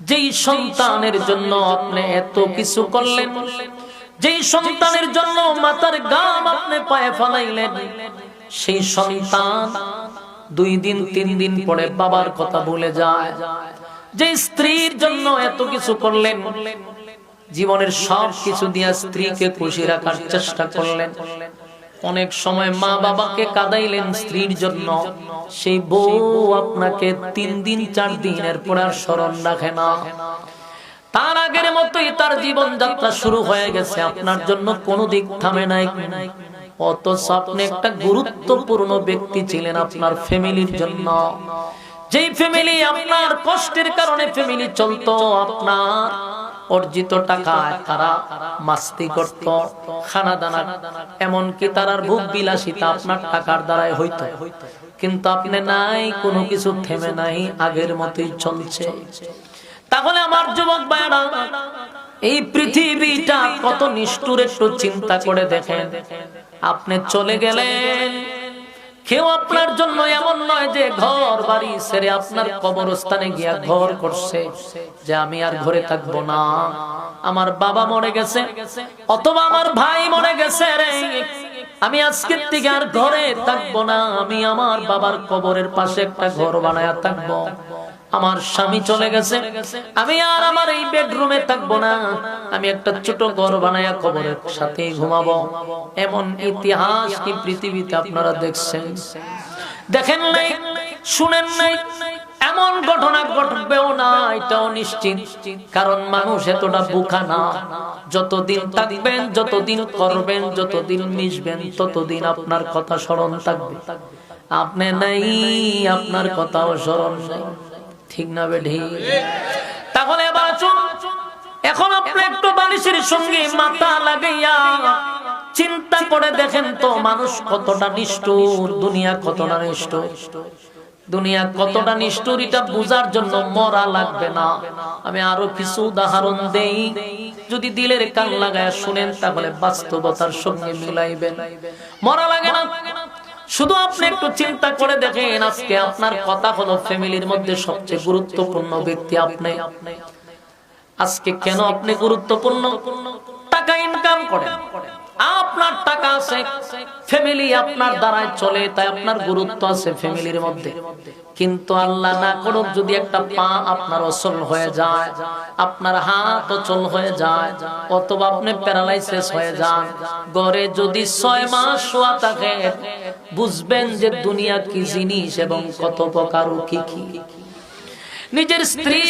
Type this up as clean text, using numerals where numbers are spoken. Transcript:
যেই সন্তানের জন্য আপনি এত কিছু করলেন, যেই সন্তানের জন্য মাথার ঘাম আপনি পায়ে ফেলাইলেন, সেই সন্তান 2 দিন 3 দিন পরে বাবার কথা ভুলে যায়। যে স্ত্রীর জন্য এত কিছু করলেন, জীবনের সব কিছু দিয়ে স্ত্রীকে খুশি রাখার চেষ্টা করলেন, অনেক সময় মা বাবাকে কাঁদাইলেন স্ত্রীর জন্য, সেই বউ আপনাকে 3 দিন 4 দিনের পর আর স্মরণ রাখে না। তার আগের মতোই তার জীবন যাত্রা শুরু হয়ে গেছে, আপনার জন্য কোনো দিক থামে নাই। অথচ আপনি একটা গুরুত্বপূর্ণ ব্যক্তি ছিলেন আপনার ফ্যামিলির জন্য। যেই ফ্যামিলি আপনার কষ্টের কারণে ফ্যামিলি চলতো, আপনার অর্জিত টাকায় তারা মাস্তি করত, খানা দানা, এমনকি তারার ভোগ বিলাসিতা আপনার টাকার দ্বারাই হইতো। কিন্তু আপনি নাই, কোনো কিছু থেমে নাই, আগের মতোই চলছে। তাহলে আমার যুবক ভাইরা, এই পৃথিবীটা কত নিষ্ঠুর একটু চিন্তা করে দেখেন। আপনি চলে গেলেন, কেউ আপনার জন্য এমন নয় যে ঘর বাড়ি ছেড়ে আপনার কবরস্থানে গিয়া ঘর করছে যে আমি আর ঘরে থাকবো না, আমার বাবা মরে গেছে অথবা আমার ভাই মরে গেছে রে, আমি আজকের থেকে আর ঘরে থাকবো না, আমি আমার বাবার কবরের পাশে একটা ঘর বানায়া থাকবো। আমার স্বামী চলে গেছে, আমি আর আমার এই বেডরুমে থাকবো না, আমি একটা ছোট ঘর বানায়া কবরের সাথে ঘুমাবো। এমন ইতিহাস কি পৃথিবীতে আপনারা দেখছেন? দেখেন নাই, শুনেন নাই? এমন ঘটনা ঘটবেও না, এটাও নিশ্চিত। কারণ মানুষ এতটা বোকা না। যতদিন থাকবেন, যতদিন করবেন, যতদিন মিশবেন, ততদিন আপনার কথা স্মরণ থাকবে। আপনি নাই, আপনার কথাও স্মরণ নাই। ঠিক না বেঠি? তাহলে এবার আসুন, এখন আপনি একটু বালিশের সঙ্গে মাথা লাগাইয়া চিন্তা করে দেখেন তো, মানুষ কতটা নিষ্ঠুর, দুনিয়া কতটা নিষ্ঠুর। দুনিয়া কতটা নিষ্ঠুর এটা বোঝার জন্য মরা লাগবে না। আমি আরো কিছু উদাহরণ দেই, যদি দিলের কান লাগায় শুনেন তাহলে বাস্তবতার সঙ্গে মিলাইবেন। মরা লাগে না। শুধু আপনি একটু চিন্তা করে দেখেন, আজকে আপনার কথা হলো ফ্যামিলির মধ্যে সবচেয়ে গুরুত্বপূর্ণ ব্যক্তি আপনি। আজকে কেন আপনি গুরুত্বপূর্ণ? টাকা ইনকাম করেন, আপনার টাকা আছে, ফ্যামিলি আপনার দ্বারাই চলে, তাই আপনার গুরুত্ব আছে ফ্যামিলির মধ্যে। কিন্তু আল্লাহ না করুক যদি একটা পা আপনার অচল হয়ে যায়, আপনার হাত অচল হয়ে যায়, অথবা আপনি প্যারালাইসিস হয়ে যান, ঘরে যদি 6 মাস শোয়া থাকে, বুঝবেন যে দুনিয়া কি জিনিস এবং কত প্রকার ও কি কি। নিজের স্ত্রী